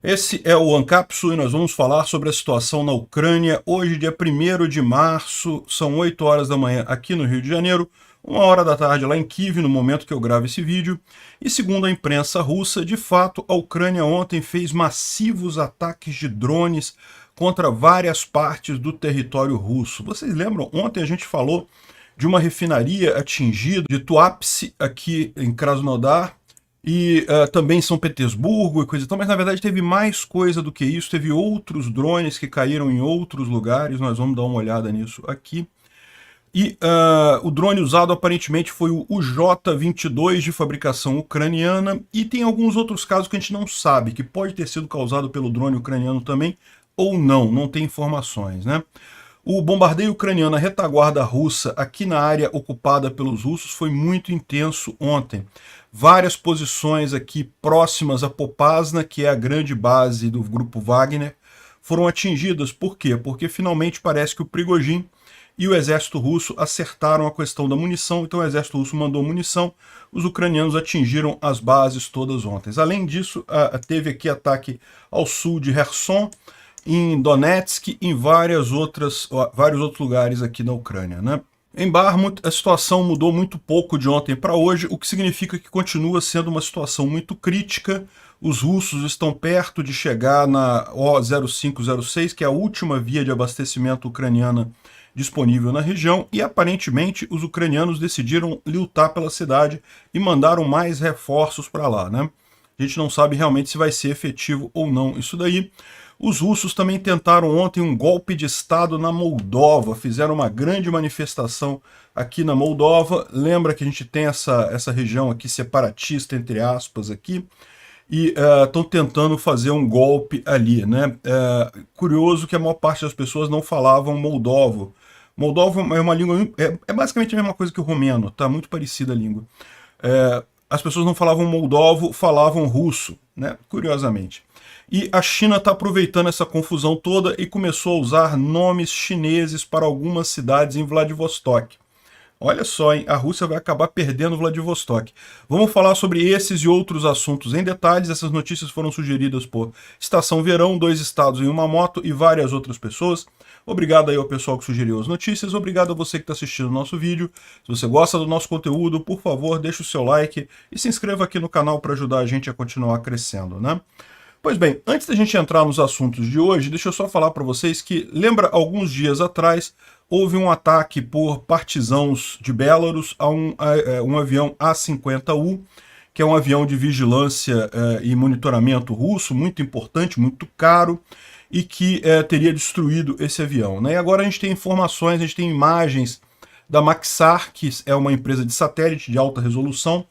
Esse é o Ancapsu e nós vamos falar sobre a situação na Ucrânia. Hoje, dia 1º de março, são 8 horas da manhã aqui no Rio de Janeiro, 1 hora da tarde lá em Kiev, no momento que eu gravo esse vídeo. E segundo a imprensa russa, de fato, a Ucrânia ontem fez massivos ataques de drones contra várias partes do território russo. Vocês lembram? Ontem a gente falou de uma refinaria atingida, de Tuapse, aqui em Krasnodar, e também São Petersburgo e coisa e tal, mas na verdade teve mais coisa do que isso, teve outros drones que caíram em outros lugares, nós vamos dar uma olhada nisso aqui. E o drone usado aparentemente foi o J-22 de fabricação ucraniana, e tem alguns outros casos que a gente não sabe, que pode ter sido causado pelo drone ucraniano também, ou não tem informações, né? O bombardeio ucraniano à retaguarda russa aqui na área ocupada pelos russos foi muito intenso ontem. Várias posições aqui próximas a Popasna, que é a grande base do grupo Wagner, foram atingidas. Por quê? Porque finalmente parece que o Prigozhin e o exército russo acertaram a questão da munição, então o exército russo mandou munição, os ucranianos atingiram as bases todas ontem. Além disso, teve aqui ataque ao sul de Kherson, em Donetsk, em vários outros lugares aqui na Ucrânia, né? Em Bakhmut, a situação mudou muito pouco de ontem para hoje, o que significa que continua sendo uma situação muito crítica. Os russos estão perto de chegar na O0506, que é a última via de abastecimento ucraniana disponível na região, e aparentemente os ucranianos decidiram lutar pela cidade e mandaram mais reforços para lá, né? A gente não sabe realmente se vai ser efetivo ou não isso daí. Os russos também tentaram ontem um golpe de Estado na Moldova, fizeram uma grande manifestação aqui na Moldova. Lembra que a gente tem essa região aqui separatista, entre aspas, aqui, e estão tentando fazer um golpe ali, né? Curioso que a maior parte das pessoas não falavam moldovo. Moldovo é uma língua, é basicamente a mesma coisa que o romeno, tá? Muito parecida a língua. As pessoas não falavam moldovo, falavam russo, né? Curiosamente. E a China está aproveitando essa confusão toda e começou a usar nomes chineses para algumas cidades em Vladivostok. Olha só, hein? A Rússia vai acabar perdendo Vladivostok. Vamos falar sobre esses e outros assuntos em detalhes. Essas notícias foram sugeridas por Estação Verão, 2 estados em uma moto e várias outras pessoas. Obrigado aí ao pessoal que sugeriu as notícias. Obrigado a você que está assistindo o nosso vídeo. Se você gosta do nosso conteúdo, por favor, deixe o seu like e se inscreva aqui no canal para ajudar a gente a continuar crescendo, né? Pois bem, antes da gente entrar nos assuntos de hoje, deixa eu só falar para vocês que, lembra, alguns dias atrás, houve um ataque por partisãos de Belarus a um avião A-50U, que é um avião de vigilância e monitoramento russo, muito importante, muito caro, e que teria destruído esse avião, né? E agora a gente tem informações, a gente tem imagens da Maxar, que é uma empresa de satélite de alta resolução,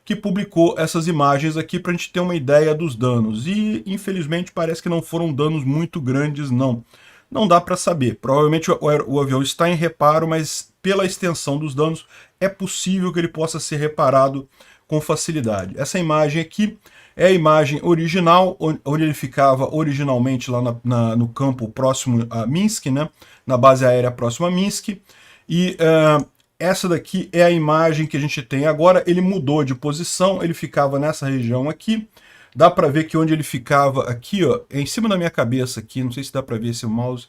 que publicou essas imagens aqui para a gente ter uma ideia dos danos. E, infelizmente, parece que não foram danos muito grandes, não. Não dá para saber. Provavelmente o avião está em reparo, mas pela extensão dos danos, é possível que ele possa ser reparado com facilidade. Essa imagem aqui é a imagem original, onde ele ficava originalmente lá no campo próximo a Minsk, né? Na base aérea próxima a Minsk. E essa daqui é a imagem que a gente tem agora. Ele mudou de posição, ele ficava nessa região aqui. Dá para ver que onde ele ficava aqui, ó, é em cima da minha cabeça aqui, não sei se dá para ver esse mouse.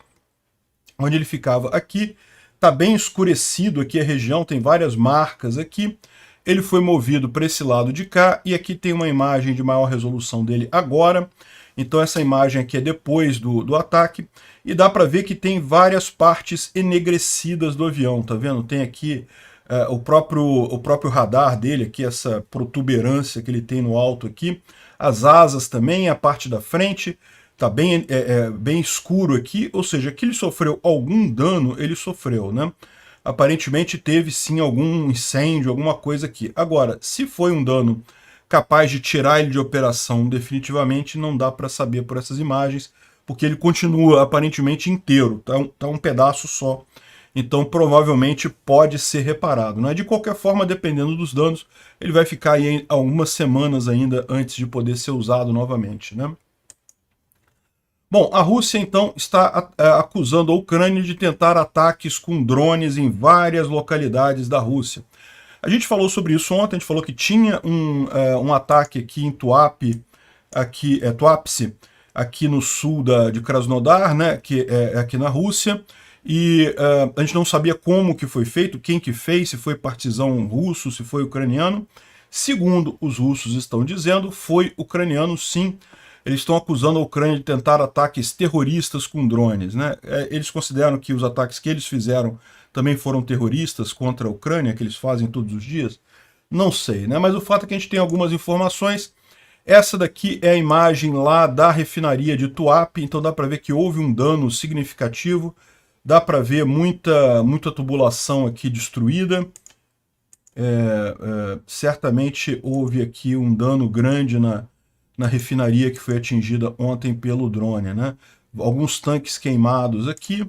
Onde ele ficava aqui, tá bem escurecido aqui a região, tem várias marcas aqui. Ele foi movido para esse lado de cá, e aqui tem uma imagem de maior resolução dele agora. Então essa imagem aqui é depois do ataque, e dá para ver que tem várias partes enegrecidas do avião, tá vendo? Tem aqui o próprio radar dele, aqui essa protuberância que ele tem no alto aqui, as asas também, a parte da frente, tá bem escuro aqui, ou seja, que ele sofreu algum dano, ele sofreu, né? Aparentemente teve sim algum incêndio, alguma coisa aqui. Agora, se foi um dano capaz de tirar ele de operação definitivamente, não dá para saber por essas imagens, porque ele continua aparentemente inteiro, tá um pedaço só. Então provavelmente pode ser reparado, né? De qualquer forma, dependendo dos danos, ele vai ficar aí algumas semanas ainda antes de poder ser usado novamente, né? Bom, a Rússia então está acusando a Ucrânia de tentar ataques com drones em várias localidades da Rússia. A gente falou sobre isso ontem, a gente falou que tinha um ataque aqui em Tuapse, aqui no sul de Krasnodar, né, que é aqui na Rússia, e a gente não sabia como que foi feito, quem que fez, se foi partisão russo, se foi ucraniano. Segundo os russos estão dizendo, foi ucraniano sim. Eles estão acusando a Ucrânia de tentar ataques terroristas com drones, né? Eles consideram que os ataques que eles fizeram também foram terroristas contra a Ucrânia, que eles fazem todos os dias. Não sei, né? Mas o fato é que a gente tem algumas informações. Essa daqui é a imagem lá da refinaria de Tuap, então dá para ver que houve um dano significativo, dá para ver muita tubulação aqui destruída. Certamente houve aqui um dano grande na refinaria que foi atingida ontem pelo drone, né? Alguns tanques queimados aqui,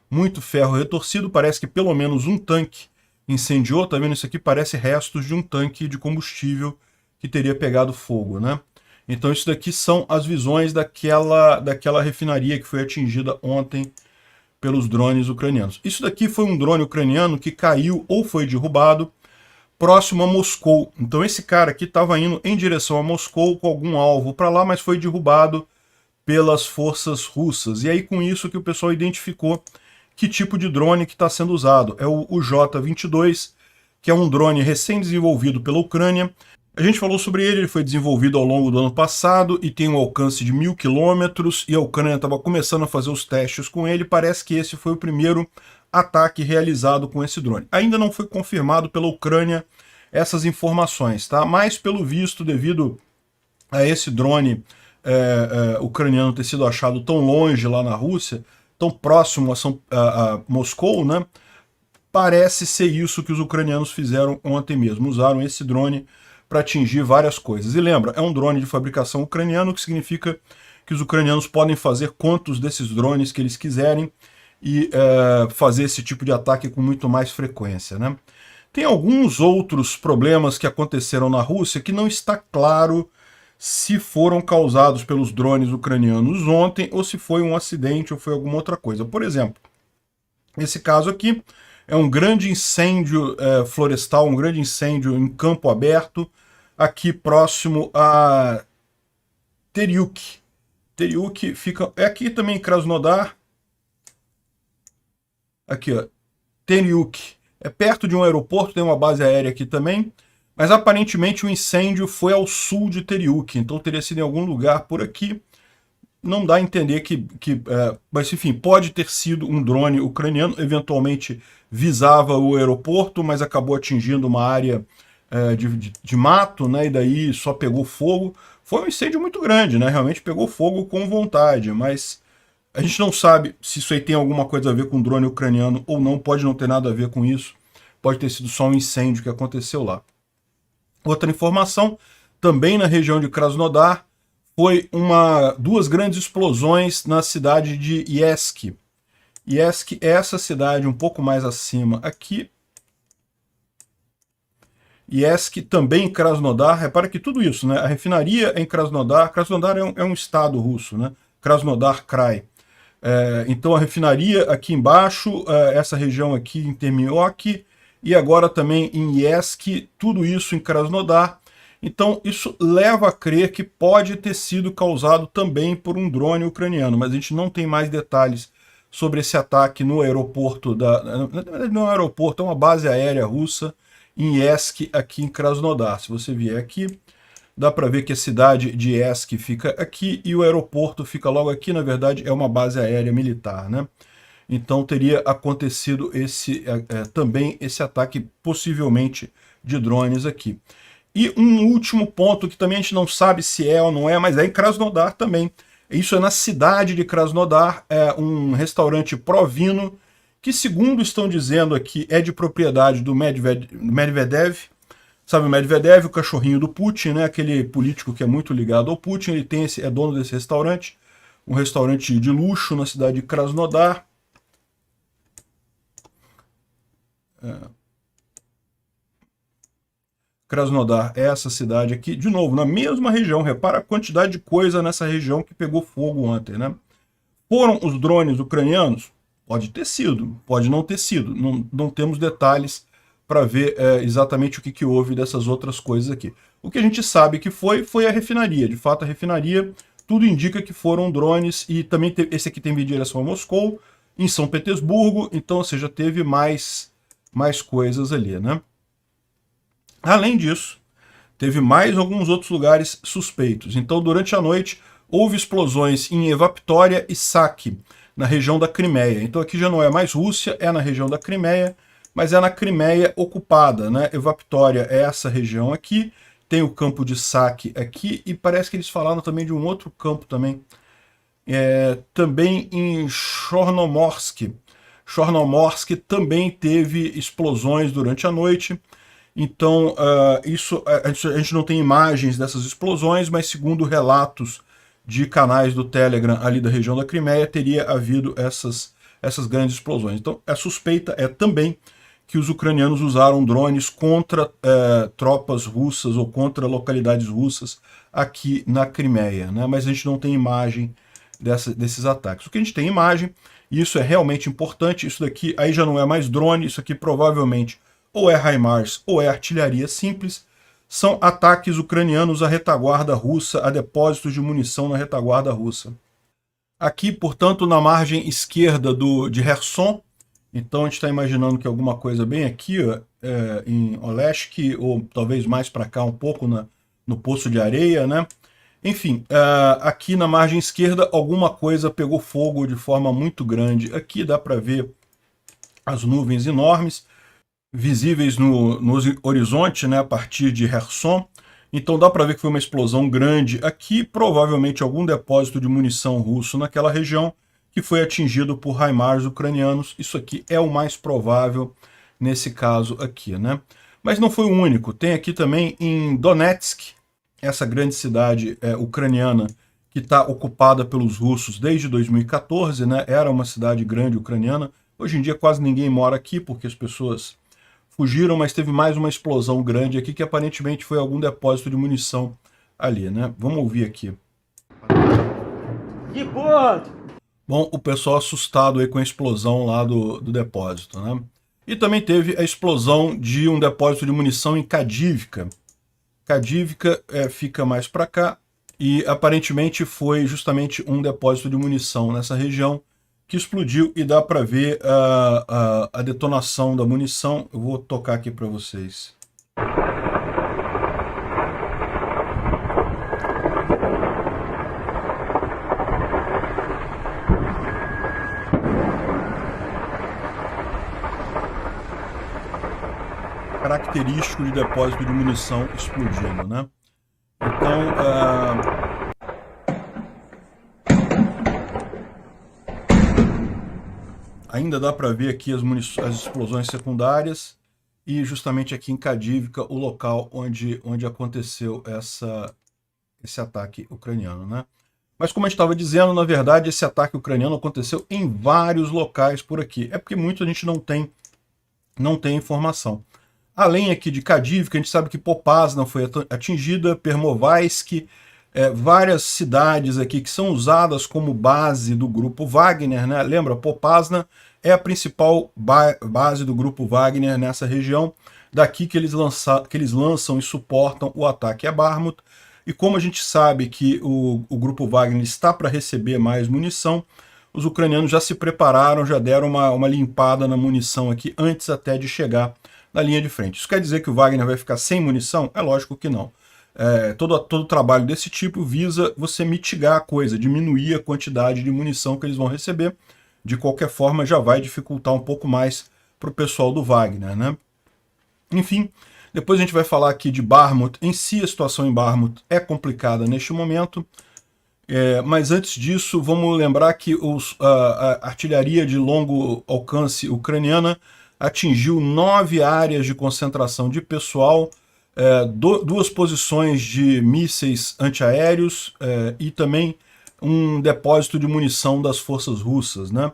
muito ferro retorcido, parece que pelo menos um tanque incendiou, tá vendo? Isso aqui parece restos de um tanque de combustível que teria pegado fogo, né? Então isso daqui são as visões daquela refinaria que foi atingida ontem pelos drones ucranianos. Isso daqui foi um drone ucraniano que caiu ou foi derrubado próximo a Moscou. Então esse cara aqui estava indo em direção a Moscou com algum alvo para lá, mas foi derrubado pelas forças russas. E aí com isso que o pessoal identificou que tipo de drone que está sendo usado. É o J-22, que é um drone recém-desenvolvido pela Ucrânia. A gente falou sobre ele, ele foi desenvolvido ao longo do ano passado e tem um alcance de 1000 quilômetros, e a Ucrânia estava começando a fazer os testes com ele. Parece que esse foi o primeiro ataque realizado com esse drone. Ainda não foi confirmado pela Ucrânia essas informações, tá? Mas pelo visto, devido a esse drone ucraniano ter sido achado tão longe lá na Rússia, tão próximo a Moscou, né? Parece ser isso que os ucranianos fizeram ontem mesmo, usaram esse drone para atingir várias coisas. E lembra, é um drone de fabricação ucraniana, o que significa que os ucranianos podem fazer quantos desses drones que eles quiserem e fazer esse tipo de ataque com muito mais frequência, né? Tem alguns outros problemas que aconteceram na Rússia que não está claro se foram causados pelos drones ucranianos ontem ou se foi um acidente ou foi alguma outra coisa. Por exemplo, esse caso aqui é um grande incêndio florestal, um grande incêndio em campo aberto, aqui próximo a Teriuk. Teriuk fica... É aqui também em Krasnodar. Aqui, ó. Teriuk. É perto de um aeroporto, tem uma base aérea aqui também. Mas aparentemente o incêndio foi ao sul de Teriuk, então teria sido em algum lugar por aqui. Não dá a entender mas enfim, pode ter sido um drone ucraniano, eventualmente visava o aeroporto, mas acabou atingindo uma área de mato, né, e daí só pegou fogo. Foi um incêndio muito grande, né, realmente pegou fogo com vontade, mas a gente não sabe se isso aí tem alguma coisa a ver com drone ucraniano ou não, pode não ter nada a ver com isso, pode ter sido só um incêndio que aconteceu lá. Outra informação, também na região de Krasnodar, foi duas grandes explosões na cidade de Iesk. Iesk é essa cidade um pouco mais acima aqui. Iesk também em Krasnodar. Repara que tudo isso, né? A refinaria é em Krasnodar. Krasnodar é um estado russo, né? Krasnodar Krai. Então a refinaria aqui embaixo, essa região aqui em Termiok, e agora também em Iesk, tudo isso em Krasnodar. Então isso leva a crer que pode ter sido causado também por um drone ucraniano, mas a gente não tem mais detalhes sobre esse ataque no aeroporto, na verdade não é um aeroporto, é uma base aérea russa em Iesk, aqui em Krasnodar. Se você vier aqui, dá para ver que a cidade de Iesk fica aqui e o aeroporto fica logo aqui, na verdade é uma base aérea militar, né? Então teria acontecido também esse ataque, possivelmente, de drones aqui. E um último ponto que também a gente não sabe se é ou não é, mas é em Krasnodar também. Isso é na cidade de Krasnodar, é um restaurante Provino, que segundo estão dizendo aqui é de propriedade do Medvedev. Sabe o Medvedev, o cachorrinho do Putin, né? Aquele político que é muito ligado ao Putin, ele é dono desse restaurante, um restaurante de luxo na cidade de Krasnodar. Krasnodar é essa cidade aqui, de novo, na mesma região. Repara a quantidade de coisa nessa região que pegou fogo ontem, né? Foram os drones ucranianos? Pode ter sido, pode não ter sido. Não temos detalhes para ver exatamente o que houve dessas outras coisas aqui. O que a gente sabe que foi a refinaria. De fato, a refinaria, tudo indica que foram drones, e também esse aqui tem em direção a Moscou, em São Petersburgo, então, ou seja, teve mais coisas ali, né? Além disso, teve mais alguns outros lugares suspeitos. Então, durante a noite, houve explosões em Evaptória e Saki, na região da Crimeia. Então aqui já não é mais Rússia, é na região da Crimeia, mas é na Crimeia ocupada, né? Evaptória é essa região aqui, tem o campo de Saki aqui, e parece que eles falaram também de um outro campo também, também em Chornomorsk. Chornomorsk também teve explosões durante a noite. Então, a gente não tem imagens dessas explosões, mas segundo relatos de canais do Telegram ali da região da Crimeia, teria havido essas grandes explosões. Então, a suspeita é também que os ucranianos usaram drones contra tropas russas ou contra localidades russas aqui na Crimeia, né? Mas a gente não tem imagem desses ataques. O que a gente tem imagem, e isso é realmente importante, isso daqui aí já não é mais drone, isso aqui provavelmente ou é HIMARS ou é artilharia simples, são ataques ucranianos à retaguarda russa, a depósitos de munição na retaguarda russa. Aqui, portanto, na margem esquerda de Kherson, então a gente está imaginando que alguma coisa bem aqui, ó, em Olesk, ou talvez mais para cá um pouco no Poço de Areia, né? Enfim, aqui na margem esquerda alguma coisa pegou fogo de forma muito grande. Aqui dá para ver as nuvens enormes, visíveis no horizonte, né, a partir de Kherson. Então dá para ver que foi uma explosão grande aqui, provavelmente algum depósito de munição russo naquela região, que foi atingido por HIMARS ucranianos. Isso aqui é o mais provável nesse caso aqui, né? Mas não foi o único. Tem aqui também em Donetsk, essa grande cidade ucraniana que está ocupada pelos russos desde 2014, né? Era uma cidade grande ucraniana. Hoje em dia quase ninguém mora aqui porque as pessoas fugiram, mas teve mais uma explosão grande aqui que aparentemente foi algum depósito de munição ali, né? Vamos ouvir aqui. Bom, o pessoal assustado aí com a explosão lá do depósito, né? E também teve a explosão de um depósito de munição em Kadivka. Kadivka fica mais para cá, e aparentemente foi justamente um depósito de munição nessa região que explodiu, e dá para ver a detonação da munição. Eu vou tocar aqui para vocês. Característico de depósito de munição explodindo, né? Então, ainda dá para ver aqui as explosões secundárias, e justamente aqui em Kadivka, o local onde aconteceu esse ataque ucraniano, né? Mas como a gente estava dizendo, na verdade, esse ataque ucraniano aconteceu em vários locais por aqui. É porque muita gente não tem informação. Além aqui de Kadivka, a gente sabe que Popasna foi atingida, Permovaisk, várias cidades aqui que são usadas como base do grupo Wagner, né? Lembra, Popasna é a principal base do grupo Wagner nessa região, daqui que eles lançam e suportam o ataque a Bakhmut. E como a gente sabe que o grupo Wagner está para receber mais munição, os ucranianos já se prepararam, já deram uma limpada na munição aqui, antes até de chegar na linha de frente. Isso quer dizer que o Wagner vai ficar sem munição? É lógico que não. Todo trabalho desse tipo visa você mitigar a coisa, diminuir a quantidade de munição que eles vão receber. De qualquer forma, já vai dificultar um pouco mais para o pessoal do Wagner, né? Enfim, depois a gente vai falar aqui de Bakhmut. Em si, a situação em Bakhmut é complicada neste momento. Mas antes disso, vamos lembrar que a artilharia de longo alcance ucraniana atingiu 9 áreas de concentração de pessoal, 2 posições de mísseis antiaéreos e também um depósito de munição das forças russas, né?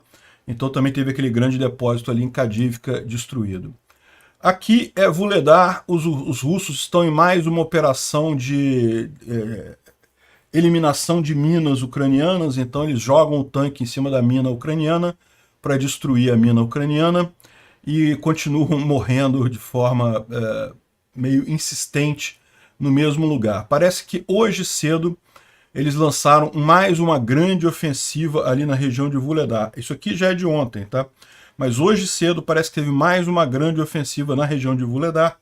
Então também teve aquele grande depósito ali em Kadivka destruído. Aqui é Vuhledar, os russos estão em mais uma operação de eliminação de minas ucranianas, então eles jogam o tanque em cima da mina ucraniana para destruir a mina ucraniana, e continuam morrendo de forma meio insistente no mesmo lugar. Parece que hoje cedo eles lançaram mais uma grande ofensiva ali na região de Vuhledar. Isso aqui já é de ontem, tá? Mas hoje cedo parece que teve mais uma grande ofensiva na região de Vuhledar,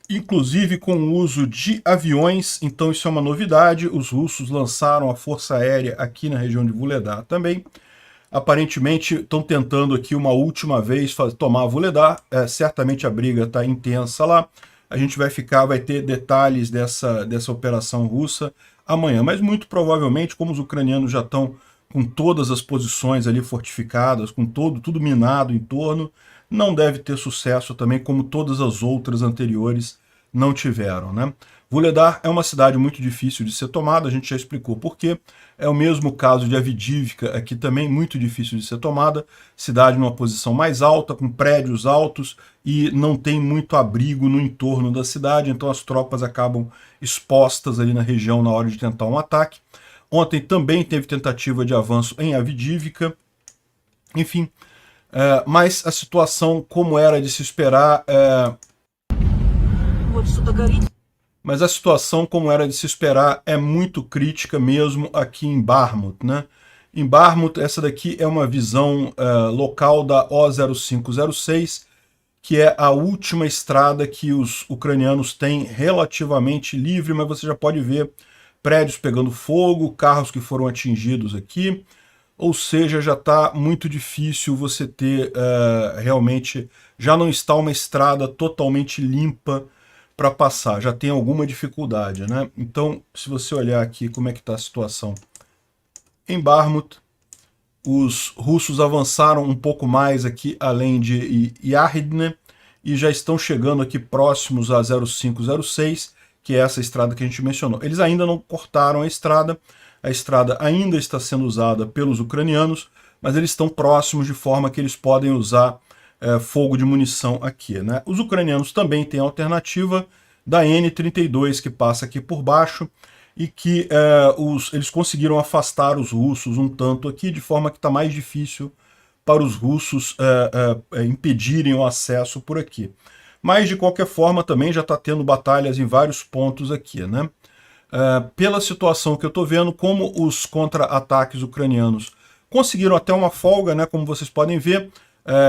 inclusive com o uso de aviões, então isso é uma novidade. Os russos lançaram a força aérea aqui na região de Vuhledar também. Aparentemente estão tentando aqui uma última vez tomar Vuhledar. Certamente a briga está intensa lá. A gente vai ter detalhes dessa operação russa amanhã, mas muito provavelmente, como os ucranianos já estão com todas as posições ali fortificadas, com tudo minado em torno, não deve ter sucesso também, como todas as outras anteriores não tiveram, né? Vuhledar é uma cidade muito difícil de ser tomada, a gente já explicou por quê. É o mesmo caso de Avdiivka, aqui também muito difícil de ser tomada, cidade numa posição mais alta, com prédios altos, e não tem muito abrigo no entorno da cidade, então as tropas acabam expostas ali na região na hora de tentar um ataque. Ontem também teve tentativa de avanço em Avdiivka, enfim, mas a situação, como era de se esperar, mas a situação, como era de se esperar, é muito crítica mesmo aqui em Bakhmut, né? Em Bakhmut, essa daqui é uma visão local da O0506, que é a última estrada que os ucranianos têm relativamente livre, mas você já pode ver prédios pegando fogo, carros que foram atingidos aqui, ou seja, já está muito difícil você ter realmente, já não está uma estrada totalmente limpa para passar, já tem alguma dificuldade, né? Então, se você olhar aqui como é que está a situação em Bakhmut, os russos avançaram um pouco mais aqui além de Yahidne e já estão chegando aqui próximos a 0506, que é essa estrada que a gente mencionou. Eles ainda não cortaram a estrada ainda está sendo usada pelos ucranianos, mas eles estão próximos de forma que eles podem usar fogo de munição aqui, né? Os ucranianos também têm a alternativa da N-32 que passa aqui por baixo e que eles conseguiram afastar os russos um tanto aqui, de forma que está mais difícil para os russos impedirem o acesso por aqui. Mas, de qualquer forma, também já está tendo batalhas em vários pontos aqui, né? Pela situação que eu estou vendo, como os contra-ataques ucranianos conseguiram até uma folga, né? Como vocês podem ver,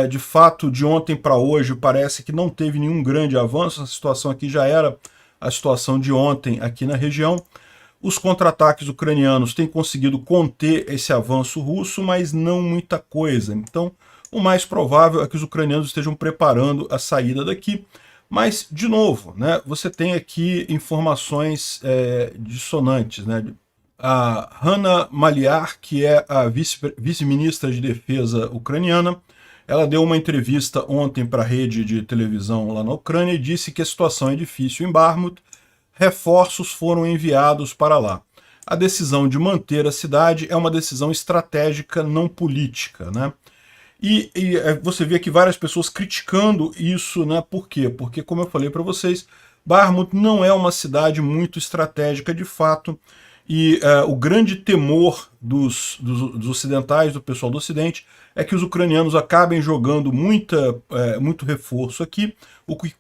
de fato, de ontem para hoje, parece que não teve nenhum grande avanço. Essa situação aqui já era a situação de ontem aqui na região. Os contra-ataques ucranianos têm conseguido conter esse avanço russo, mas não muita coisa. Então, o mais provável é que os ucranianos estejam preparando a saída daqui. Mas, de novo, né, você tem aqui informações dissonantes, né? A Hanna Maliar, que é a vice-ministra de defesa ucraniana, ela deu uma entrevista ontem para a rede de televisão lá na Ucrânia e disse que a situação é difícil em Bakhmut, reforços foram enviados para lá. A decisão de manter a cidade é uma decisão estratégica, não política, né? E você vê aqui várias pessoas criticando isso, né? Por quê? Porque, como eu falei para vocês, Bakhmut não é uma cidade muito estratégica de fato, e o grande temor dos ocidentais, do pessoal do Ocidente, é que os ucranianos acabem jogando muito reforço aqui, o que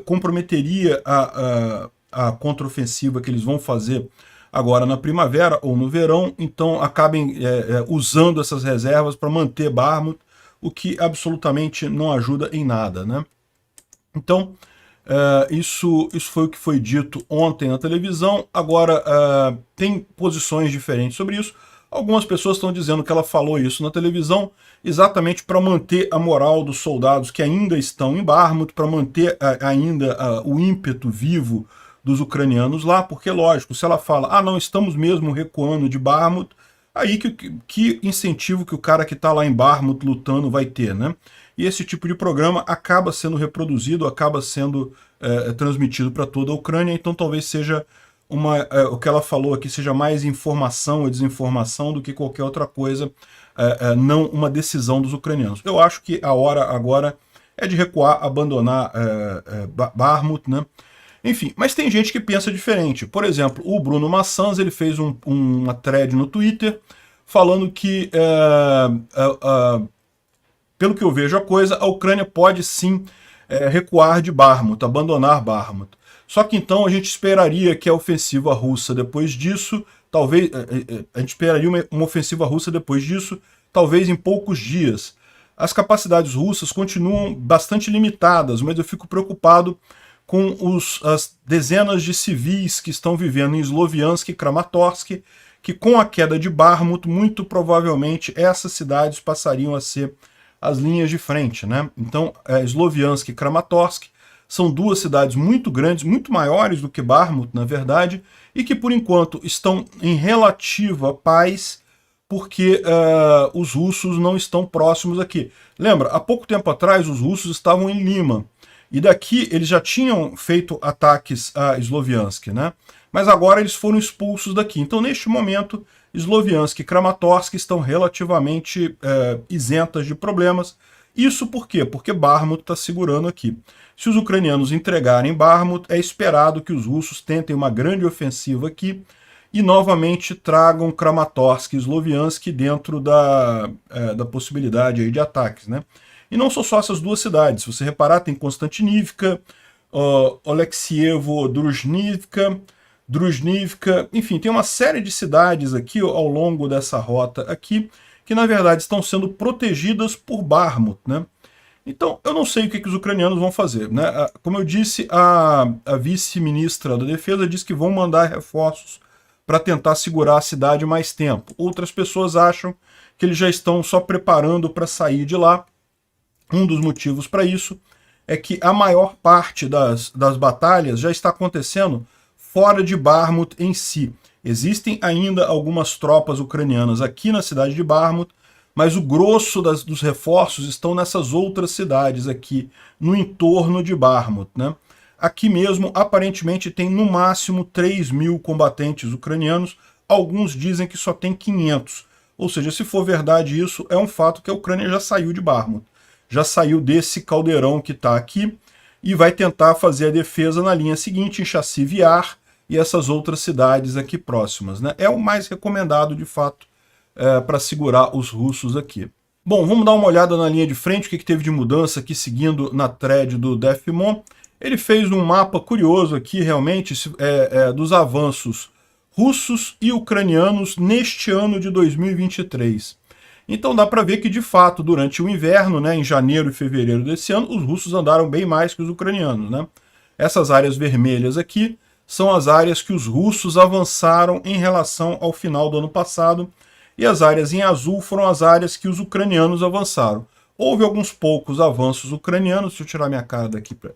comprometeria a contraofensiva que eles vão fazer agora na primavera ou no verão, então acabem usando essas reservas para manter Bakhmut, o que absolutamente não ajuda em nada, né? Então, isso foi o que foi dito ontem na televisão. Agora, tem posições diferentes sobre isso. Algumas pessoas estão dizendo que ela falou isso na televisão exatamente para manter a moral dos soldados que ainda estão em Bakhmut, para manter ainda o ímpeto vivo dos ucranianos lá, porque, lógico, se ela fala, não, estamos mesmo recuando de Bakhmut, aí que incentivo que o cara que está lá em Bakhmut lutando vai ter, né? E esse tipo de programa acaba sendo reproduzido, acaba sendo transmitido para toda a Ucrânia, então talvez seja o que ela falou aqui seja mais informação ou desinformação do que qualquer outra coisa, não uma decisão dos ucranianos. Eu acho que a hora agora é de recuar, abandonar Bakhmut, né? Enfim, mas tem gente que pensa diferente. Por exemplo, o Bruno Maçãs, ele fez uma thread no Twitter falando que, pelo que eu vejo a coisa, a Ucrânia pode sim recuar de Bakhmut, abandonar Bakhmut. Só que então a gente esperaria que a ofensiva russa depois disso, talvez, a gente esperaria uma ofensiva russa depois disso, talvez em poucos dias. As capacidades russas continuam bastante limitadas, mas eu fico preocupado com as dezenas de civis que estão vivendo em Sloviansk e Kramatorsk, que com a queda de Bakhmut, muito provavelmente essas cidades passariam a ser as linhas de frente, né? Então, Sloviansk e Kramatorsk são duas cidades muito grandes, muito maiores do que Bakhmut, na verdade, e que por enquanto estão em relativa paz, porque os russos não estão próximos aqui. Lembra, há pouco tempo atrás os russos estavam em Lima, e daqui eles já tinham feito ataques a Sloviansk, né? Mas agora eles foram expulsos daqui. Então, neste momento, Sloviansk e Kramatorsk estão relativamente isentas de problemas. Isso por quê? Porque Bakhmut está segurando aqui. Se os ucranianos entregarem Bakhmut, é esperado que os russos tentem uma grande ofensiva aqui e novamente tragam Kramatorsk e Sloviansk dentro da possibilidade aí de ataques, né? E não são só essas duas cidades. Se você reparar, tem Konstantinivka, Olexievo, Druzhnivka, enfim, tem uma série de cidades aqui ao longo dessa rota aqui, que na verdade estão sendo protegidas por Bakhmut, né? Então, eu não sei o que os ucranianos vão fazer, né? Como eu disse, a vice-ministra da Defesa disse que vão mandar reforços para tentar segurar a cidade mais tempo. Outras pessoas acham que eles já estão só preparando para sair de lá. Um dos motivos para isso é que a maior parte das batalhas já está acontecendo fora de Bakhmut em si. Existem ainda algumas tropas ucranianas aqui na cidade de Bakhmut, mas o grosso dos reforços estão nessas outras cidades aqui, no entorno de Bakhmut, né? Aqui mesmo, aparentemente, tem no máximo 3.000 combatentes ucranianos, alguns dizem que só tem 500. Ou seja, se for verdade isso, é um fato que a Ucrânia já saiu de Bakhmut, já saiu desse caldeirão que está aqui, e vai tentar fazer a defesa na linha seguinte, em Chassiv Yar e essas outras cidades aqui próximas, né? É o mais recomendado, de fato, para segurar os russos aqui. Bom, vamos dar uma olhada na linha de frente, o que teve de mudança aqui, seguindo na thread do Defmon. Ele fez um mapa curioso aqui, realmente, dos avanços russos e ucranianos neste ano de 2023. Então dá para ver que, de fato, durante o inverno, né, em janeiro e fevereiro desse ano, os russos andaram bem mais que os ucranianos, né? Essas áreas vermelhas aqui são as áreas que os russos avançaram em relação ao final do ano passado, e as áreas em azul foram as áreas que os ucranianos avançaram. Houve alguns poucos avanços ucranianos, deixa eu tirar minha cara daqui para...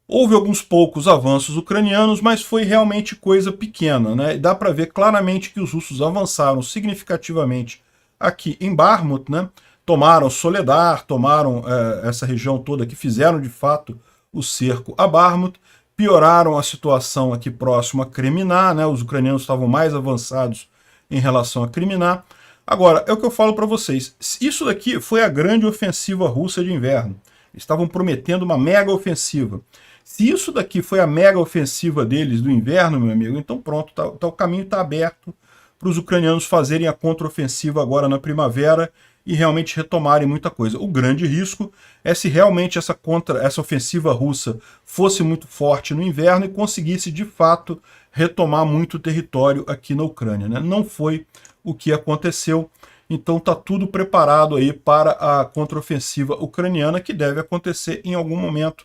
Houve alguns poucos avanços ucranianos, mas foi realmente coisa pequena, né? E dá para ver claramente que os russos avançaram significativamente aqui em Bakhmut, né? Tomaram Soledar, tomaram essa região toda aqui, fizeram de fato o cerco a Bakhmut, pioraram a situação aqui próximo a Kreminá, né? Os ucranianos estavam mais avançados em relação a Kreminá. Agora, é o que eu falo para vocês, isso daqui foi a grande ofensiva russa de inverno. Eles estavam prometendo uma mega ofensiva. Se isso daqui foi a mega ofensiva deles do inverno, meu amigo, então pronto, o caminho está aberto para os ucranianos fazerem a contraofensiva agora na primavera e realmente retomarem muita coisa. O grande risco é se realmente essa ofensiva russa fosse muito forte no inverno e conseguisse, de fato, retomar muito território aqui na Ucrânia, né? Não foi o que aconteceu, então está tudo preparado aí para a contraofensiva ucraniana, que deve acontecer em algum momento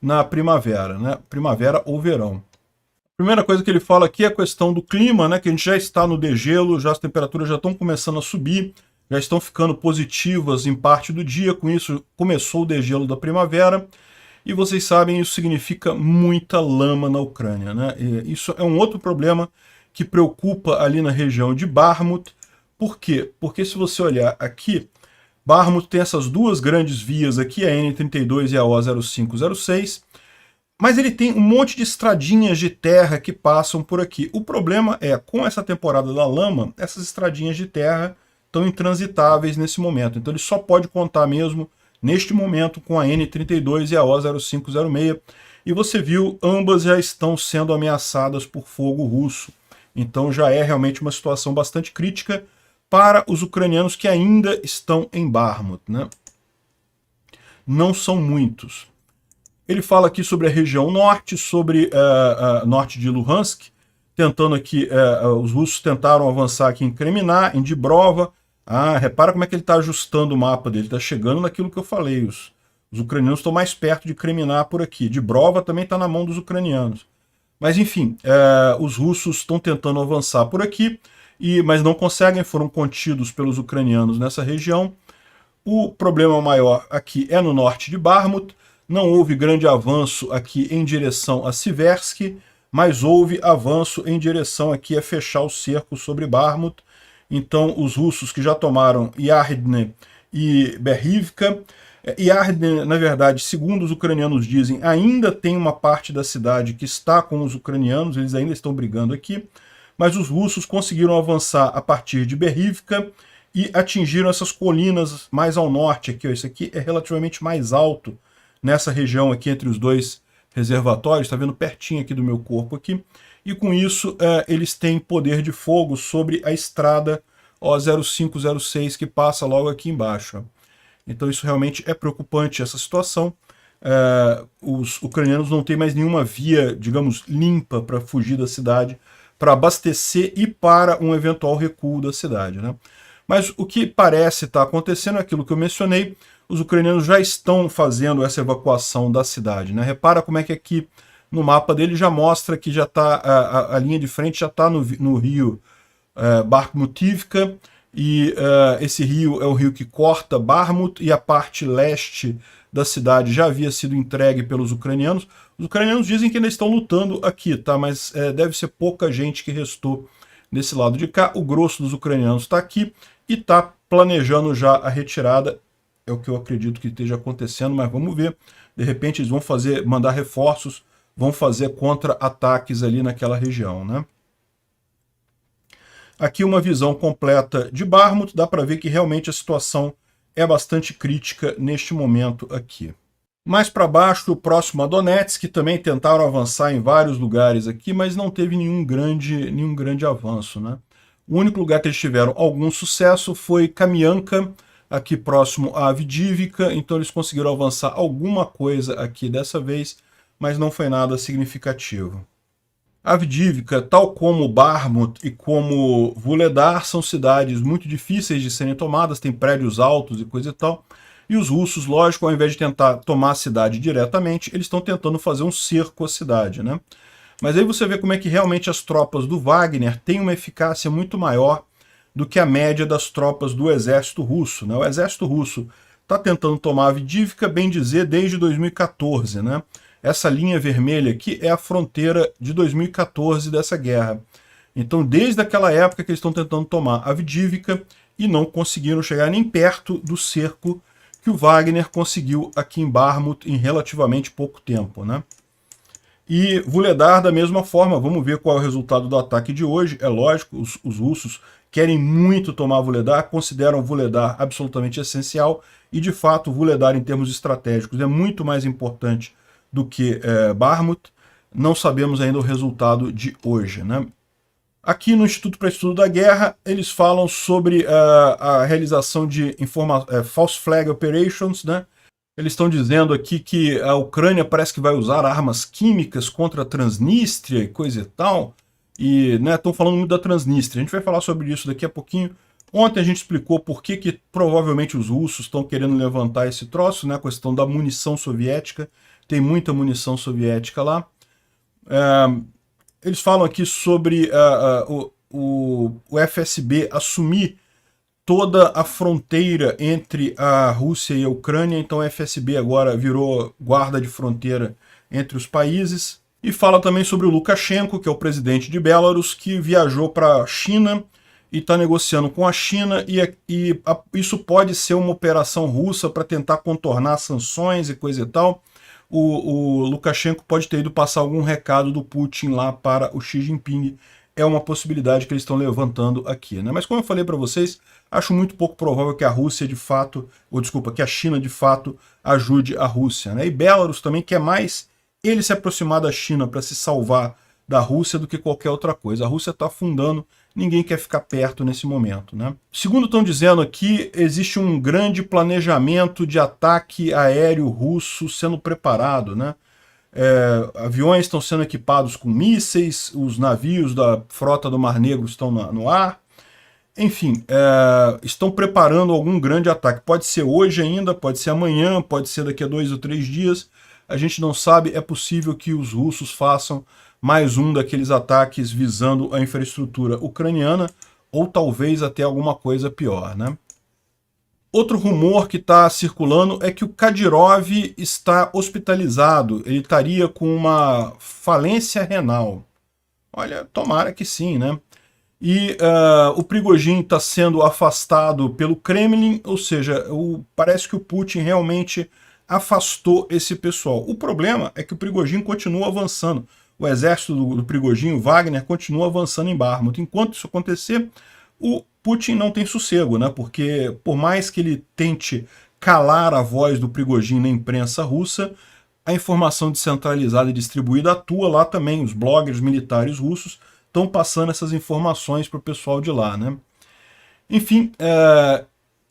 na primavera, né? Primavera ou verão. A primeira coisa que ele fala aqui é a questão do clima, né? Que a gente já está no degelo, já as temperaturas já estão começando a subir, já estão ficando positivas em parte do dia, com isso começou o degelo da primavera, e vocês sabem, isso significa muita lama na Ucrânia, né? E isso é um outro problema que preocupa ali na região de Bakhmut. Por quê? Porque se você olhar aqui, Bakhmut tem essas duas grandes vias aqui, a N32 e a O0506, mas ele tem um monte de estradinhas de terra que passam por aqui. O problema é, com essa temporada da lama, essas estradinhas de terra estão intransitáveis nesse momento. Então ele só pode contar mesmo, neste momento, com a N32 e a O0506. E você viu, ambas já estão sendo ameaçadas por fogo russo. Então já é realmente uma situação bastante crítica para os ucranianos que ainda estão em Bakhmut, né? Não são muitos. Ele fala aqui sobre a região norte, sobre norte de Luhansk, tentando aqui, os russos tentaram avançar aqui em Kremná, em Dibrova. Repara como é que ele está ajustando o mapa dele, está chegando naquilo que eu falei, os ucranianos estão mais perto de Kremná por aqui. Dibrova também está na mão dos ucranianos. Mas enfim, os russos estão tentando avançar por aqui, mas não conseguem, foram contidos pelos ucranianos nessa região. O problema maior aqui é no norte de Bakhmut. Não houve grande avanço aqui em direção a Siversk, mas houve avanço em direção aqui a fechar o cerco sobre Bakhmut. Então os russos que já tomaram Yardne e Berivka. Yardne, na verdade, segundo os ucranianos dizem, ainda tem uma parte da cidade que está com os ucranianos, eles ainda estão brigando aqui, mas os russos conseguiram avançar a partir de Berivka e atingiram essas colinas mais ao norte aqui. Esse aqui é relativamente mais alto nessa região aqui entre os dois reservatórios, está vendo pertinho aqui do meu corpo aqui, e com isso eles têm poder de fogo sobre a estrada O0506 que passa logo aqui embaixo. Então isso realmente é preocupante, essa situação. Os ucranianos não têm mais nenhuma via, digamos, limpa para fugir da cidade, para abastecer e para um eventual recuo da cidade, né? Mas o que parece estar acontecendo é aquilo que eu mencionei, os ucranianos já estão fazendo essa evacuação da cidade, né? Repara como é que aqui no mapa dele já mostra que já está, a linha de frente já está no rio Bakhmutivka, e esse rio é o rio que corta Bakhmut, e a parte leste da cidade já havia sido entregue pelos ucranianos. Os ucranianos dizem que ainda estão lutando aqui, tá? Mas deve ser pouca gente que restou desse lado de cá. O grosso dos ucranianos está aqui e está planejando já a retirada. É o que eu acredito que esteja acontecendo, mas vamos ver. De repente eles vão mandar reforços, vão fazer contra-ataques ali naquela região, né? Aqui uma visão completa de Bakhmut, dá para ver que realmente a situação é bastante crítica neste momento aqui. Mais para baixo, próximo a Donetsk, que também tentaram avançar em vários lugares aqui, mas não teve nenhum grande avanço, né? O único lugar que eles tiveram algum sucesso foi Kamianka, aqui próximo a Avdiivka, então eles conseguiram avançar alguma coisa aqui dessa vez, mas não foi nada significativo. Avdiivka, tal como Bakhmut e como Vuhledar, são cidades muito difíceis de serem tomadas, tem prédios altos e coisa e tal, e os russos, lógico, ao invés de tentar tomar a cidade diretamente, eles estão tentando fazer um cerco à cidade, né? Mas aí você vê como é que realmente as tropas do Wagner têm uma eficácia muito maior do que a média das tropas do exército russo, né? O exército russo está tentando tomar Avdiivka, bem dizer, desde 2014, né? Essa linha vermelha aqui é a fronteira de 2014 dessa guerra. Então, desde aquela época que eles estão tentando tomar Avdiivka e não conseguiram chegar nem perto do cerco que o Wagner conseguiu aqui em Bakhmut em relativamente pouco tempo, né? E Vuhledar da mesma forma, vamos ver qual é o resultado do ataque de hoje. É lógico, os russos querem muito tomar Vuhledar, consideram Vuhledar absolutamente essencial, e de fato Vuhledar em termos estratégicos é muito mais importante do que Bakhmut. Não sabemos ainda o resultado de hoje, né? Aqui no Instituto para Estudo da Guerra, eles falam sobre a realização de false flag operations, né? Eles estão dizendo aqui que a Ucrânia parece que vai usar armas químicas contra a Transnistria e coisa e tal. E estão falando muito da Transnistria. A gente vai falar sobre isso daqui a pouquinho. Ontem a gente explicou por que provavelmente os russos estão querendo levantar esse troço, né? A questão da munição soviética. Tem muita munição soviética lá. Eles falam aqui sobre o FSB assumir toda a fronteira entre a Rússia e a Ucrânia, então o FSB agora virou guarda de fronteira entre os países. E fala também sobre o Lukashenko, que é o presidente de Belarus, que viajou para a China e está negociando com a China, e isso pode ser uma operação russa para tentar contornar sanções e coisa e tal. O Lukashenko pode ter ido passar algum recado do Putin lá para o Xi Jinping. É uma possibilidade que eles estão levantando aqui, né? Mas como eu falei para vocês, acho muito pouco provável que a Rússia de fato, que a China de fato ajude a Rússia, né? E Belarus também quer mais ele se aproximar da China para se salvar da Rússia do que qualquer outra coisa. A Rússia está afundando ninguém quer ficar perto nesse momento, né? Segundo estão dizendo aqui, existe um grande planejamento de ataque aéreo russo sendo preparado, né? Aviões estão sendo equipados com mísseis, os navios da frota do Mar Negro estão no ar. Enfim, estão preparando algum grande ataque. Pode ser hoje ainda, pode ser amanhã, pode ser daqui a 2 ou 3 dias. A gente não sabe, é possível que os russos façam mais um daqueles ataques visando a infraestrutura ucraniana, ou talvez até alguma coisa pior, né? Outro rumor que está circulando é que o Kadyrov está hospitalizado, ele estaria com uma falência renal. Olha, tomara que sim, né? E o Prigozhin está sendo afastado pelo Kremlin, ou seja, parece que o Putin realmente afastou esse pessoal. O problema é que o Prigozhin continua avançando. O exército do Prigozhin, o Wagner, continua avançando em Bakhmut. Enquanto isso acontecer, o Putin não tem sossego, né? Porque por mais que ele tente calar a voz do Prigozhin na imprensa russa, a informação descentralizada e distribuída atua lá também. Os bloggers militares russos estão passando essas informações para o pessoal de lá, né? Enfim,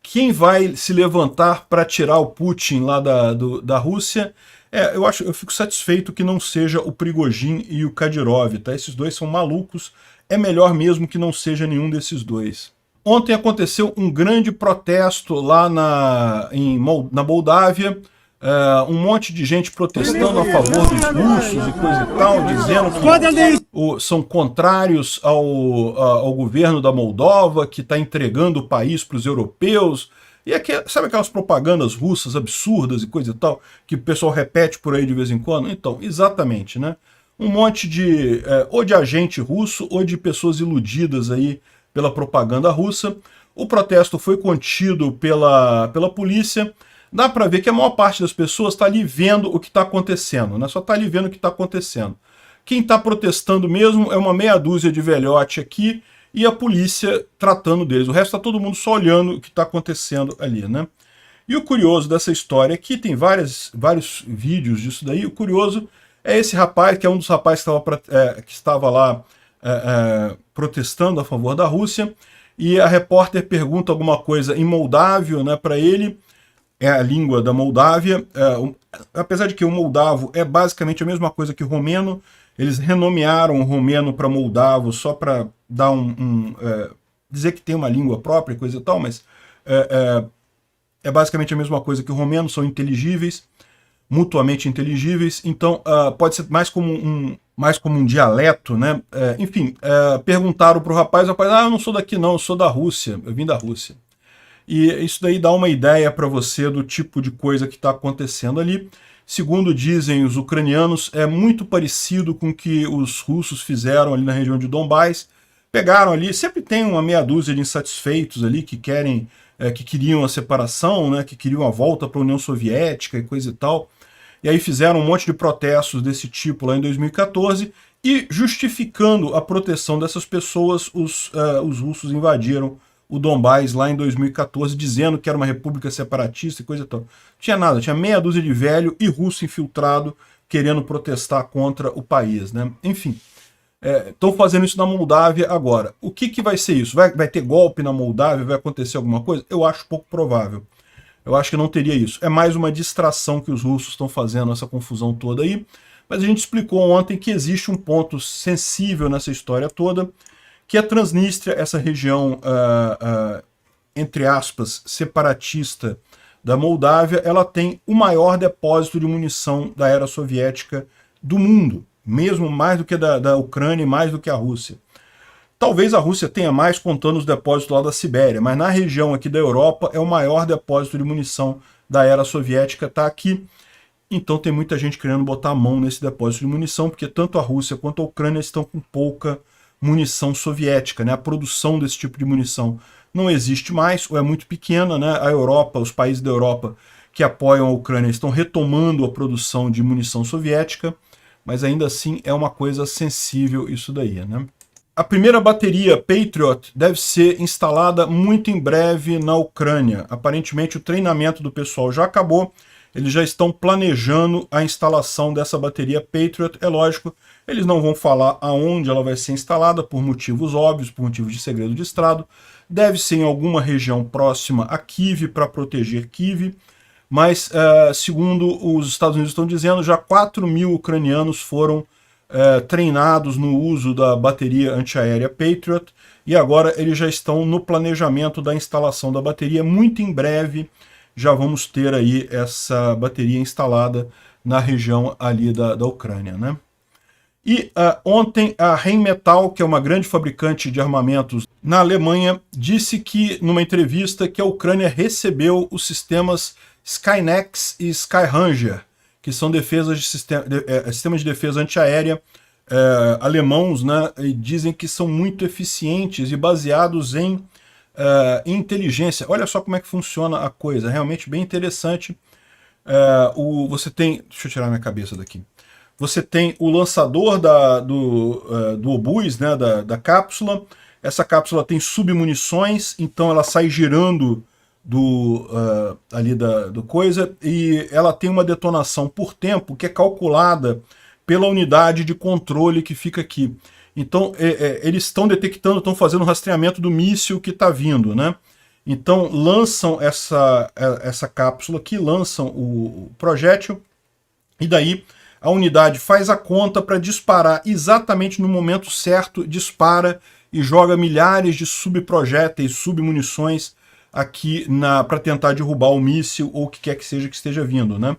quem vai se levantar para tirar o Putin lá da Rússia? Eu fico satisfeito que não seja o Prigozhin e o Kadyrov, tá? Esses dois são malucos, é melhor mesmo que não seja nenhum desses dois. Ontem aconteceu um grande protesto lá na Moldávia, um monte de gente protestando a favor dos russos e coisa e tal, dizendo que são contrários ao governo da Moldova, que está entregando o país para os europeus. E sabe aquelas propagandas russas absurdas e coisa e tal, que o pessoal repete por aí de vez em quando? Então, exatamente, né? Um monte de, ou de agente russo, ou de pessoas iludidas aí pela propaganda russa. O protesto foi contido pela polícia. Dá para ver que a maior parte das pessoas está ali vendo o que está acontecendo, né? Só está ali vendo o que está acontecendo. Quem está protestando mesmo é uma meia dúzia de velhote aqui e a polícia tratando deles. O resto está todo mundo só olhando o que está acontecendo ali, né? E o curioso dessa história aqui, tem vários vídeos disso daí, o curioso é esse rapaz, que é um dos rapazes que estava lá protestando a favor da Rússia, e a repórter pergunta alguma coisa em moldávio, né, para ele. É a língua da Moldávia, apesar de que o moldavo é basicamente a mesma coisa que o romeno, eles renomearam o romeno para moldavo só para dar dizer que tem uma língua própria, coisa e tal, mas é basicamente a mesma coisa que o romeno, são inteligíveis, mutuamente inteligíveis, então pode ser mais como um dialeto, né? Enfim, perguntaram para o rapaz, eu não sou daqui não, eu sou da Rússia, eu vim da Rússia. E isso daí dá uma ideia para você do tipo de coisa que está acontecendo ali. Segundo dizem os ucranianos, é muito parecido com o que os russos fizeram ali na região de Donbás. Pegaram ali, sempre tem uma meia dúzia de insatisfeitos ali que queriam a separação, né, que queriam a volta para a União Soviética e coisa e tal. E aí fizeram um monte de protestos desse tipo lá em 2014 e, justificando a proteção dessas pessoas, os russos invadiram o Donbás lá em 2014, dizendo que era uma república separatista e coisa e tal. Não tinha nada, tinha meia dúzia de velho e russo infiltrado querendo protestar contra o país, né? Enfim, estão fazendo isso na Moldávia agora. O que vai ser isso? Vai ter golpe na Moldávia? Vai acontecer alguma coisa? Eu acho pouco provável. Eu acho que não teria isso. É mais uma distração que os russos estão fazendo, essa confusão toda aí. Mas a gente explicou ontem que existe um ponto sensível nessa história toda, que a Transnistria, essa região, entre aspas, separatista da Moldávia, ela tem o maior depósito de munição da era soviética do mundo, mesmo mais do que da Ucrânia e mais do que a Rússia. Talvez a Rússia tenha mais contando os depósitos lá da Sibéria, mas na região aqui da Europa é o maior depósito de munição da era soviética, está aqui. Então tem muita gente querendo botar a mão nesse depósito de munição, porque tanto a Rússia quanto a Ucrânia estão com pouca munição soviética, né? A produção desse tipo de munição não existe mais, ou é muito pequena, né? A Europa, os países da Europa que apoiam a Ucrânia estão retomando a produção de munição soviética, mas ainda assim é uma coisa sensível isso daí, né? A primeira bateria Patriot deve ser instalada muito em breve na Ucrânia. Aparentemente o treinamento do pessoal já acabou, eles já estão planejando a instalação dessa bateria Patriot. É lógico, Eles não vão falar aonde ela vai ser instalada, por motivos óbvios, por motivos de segredo de Estado. Deve ser em alguma região próxima a Kiev, para proteger Kiev. Mas, segundo os Estados Unidos estão dizendo, já 4.000 ucranianos foram treinados no uso da bateria antiaérea Patriot, e agora eles já estão no planejamento da instalação da bateria. Muito em breve já vamos ter aí essa bateria instalada na região ali da Ucrânia, né? E ontem a Rheinmetall, que é uma grande fabricante de armamentos na Alemanha, disse que, numa entrevista, que a Ucrânia recebeu os sistemas Skynex e Skyranger, que são sistemas de defesa antiaérea alemãos, né, e dizem que são muito eficientes e baseados em inteligência. Olha só como é que funciona a coisa, realmente bem interessante. Você tem... Deixa eu tirar minha cabeça daqui. Você tem o lançador do obus, né, da cápsula. Essa cápsula tem submunições, então ela sai girando ali do coisa, e ela tem uma detonação por tempo que é calculada pela unidade de controle que fica aqui. Então eles estão detectando, estão fazendo rastreamento do míssil que está vindo, né? Então lançam essa cápsula aqui, lançam o projétil, e daí a unidade faz a conta para disparar exatamente no momento certo, dispara e joga milhares de subprojéteis, submunições aqui para tentar derrubar o míssil ou o que quer que seja que esteja vindo, né?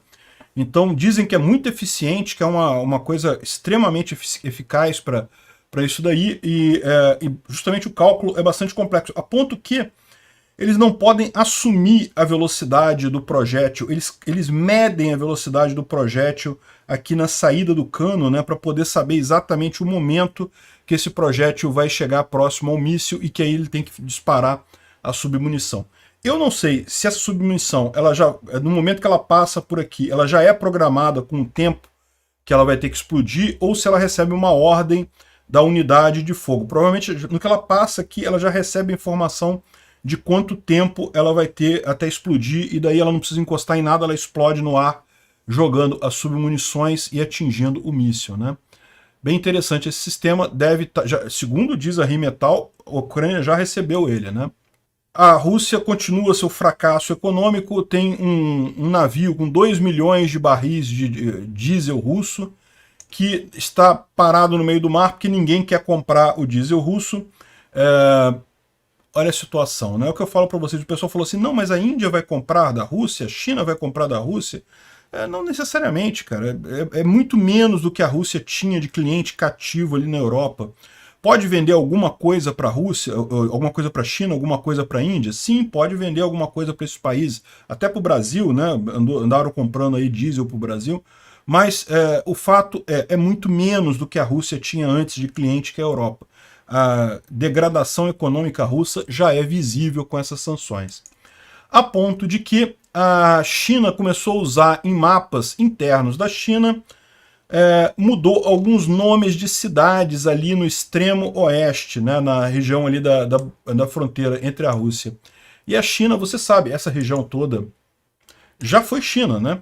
Então dizem que é muito eficiente, que é uma coisa extremamente eficaz para isso daí, e justamente o cálculo é bastante complexo, a ponto que eles não podem assumir a velocidade do projétil, eles medem a velocidade do projétil aqui na saída do cano, né, para poder saber exatamente o momento que esse projétil vai chegar próximo ao míssil e que aí ele tem que disparar a submunição. Eu não sei se essa submunição, no momento que ela passa por aqui, ela já é programada com o tempo que ela vai ter que explodir, ou se ela recebe uma ordem da unidade de fogo. Provavelmente, no que ela passa aqui, ela já recebe a informação de quanto tempo ela vai ter até explodir, e daí ela não precisa encostar em nada, ela explode no ar, jogando as submunições e atingindo o míssil, né? Bem interessante esse sistema, segundo diz a Rheinmetall, a Ucrânia já recebeu ele, né? A Rússia continua seu fracasso econômico, tem um navio com 2 milhões de barris de diesel russo, que está parado no meio do mar porque ninguém quer comprar o diesel russo. Olha a situação, né? O que eu falo para vocês, o pessoal falou assim, não, mas a Índia vai comprar da Rússia, a China vai comprar da Rússia. Não necessariamente, cara. É muito menos do que a Rússia tinha de cliente cativo ali na Europa. Pode vender alguma coisa para a Rússia, alguma coisa para a China, alguma coisa para a Índia? Sim, pode vender alguma coisa para esses países. Até para o Brasil, né? Andaram comprando aí diesel para o Brasil. Mas o fato é muito menos do que a Rússia tinha antes de cliente que a Europa. A degradação econômica russa já é visível com essas sanções. A ponto de que a China começou a usar em mapas internos da China, mudou alguns nomes de cidades ali no extremo oeste, né, na região ali da fronteira entre a Rússia e a China. Você sabe, essa região toda já foi China, né?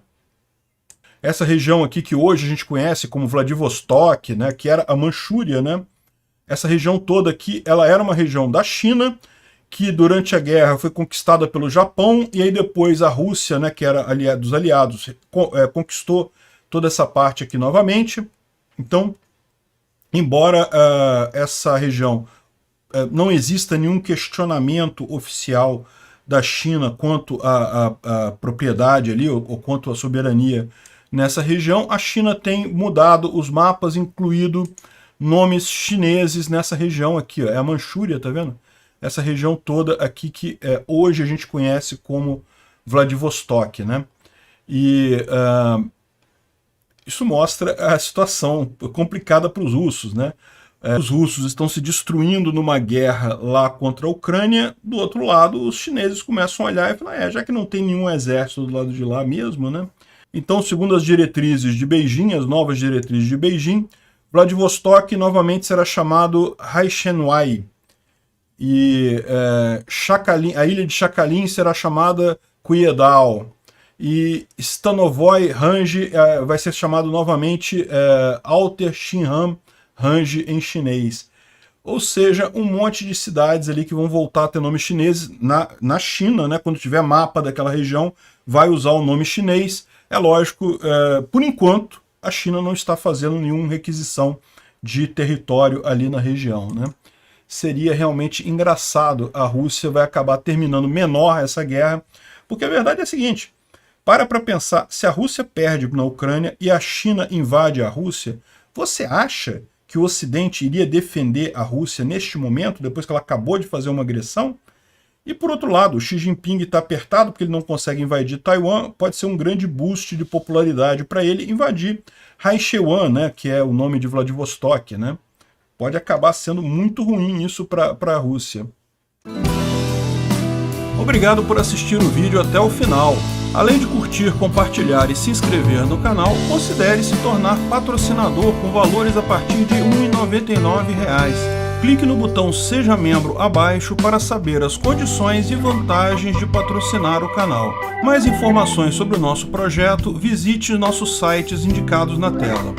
Essa região aqui que hoje a gente conhece como Vladivostok, né, que era a Manchúria, né? Essa região toda aqui, ela era uma região da China, que durante a guerra foi conquistada pelo Japão, e aí depois a Rússia, né, que era dos aliados, conquistou toda essa parte aqui novamente. Então, embora essa região não exista nenhum questionamento oficial da China quanto à propriedade ali, ou quanto à soberania nessa região, a China tem mudado os mapas, incluído nomes chineses nessa região aqui, ó. É a Manchúria, tá vendo? Essa região toda aqui que hoje a gente conhece como Vladivostok, né? E isso mostra a situação complicada para os russos, né? Os russos estão se destruindo numa guerra lá contra a Ucrânia, do outro lado os chineses começam a olhar e falar, já que não tem nenhum exército do lado de lá mesmo, né? Então, segundo as diretrizes de Beijing, as novas diretrizes de Beijing, Vladivostok novamente será chamado Haishenwai, e a ilha de Sakhalin será chamada Kuyedal. e Stanovoy Range vai ser chamado novamente Alter Xinhan Range em chinês. Ou seja, um monte de cidades ali que vão voltar a ter nomes chineses na China, né? Quando tiver mapa daquela região, vai usar o nome chinês. É lógico, por enquanto, a China não está fazendo nenhuma requisição de território ali na região, né? Seria realmente engraçado, a Rússia vai acabar terminando menor essa guerra, porque a verdade é a seguinte, para pensar, se a Rússia perde na Ucrânia e a China invade a Rússia, você acha que o Ocidente iria defender a Rússia neste momento, depois que ela acabou de fazer uma agressão? E por outro lado, o Xi Jinping está apertado porque ele não consegue invadir Taiwan, pode ser um grande boost de popularidade para ele invadir Haichuan, né, que é o nome de Vladivostok, né? Pode acabar sendo muito ruim isso para a Rússia. Obrigado por assistir o vídeo até o final. Além de curtir, compartilhar e se inscrever no canal, considere se tornar patrocinador com valores a partir de R$ 1,99. Clique no botão Seja Membro abaixo para saber as condições e vantagens de patrocinar o canal. Mais informações sobre o nosso projeto, visite nossos sites indicados na tela.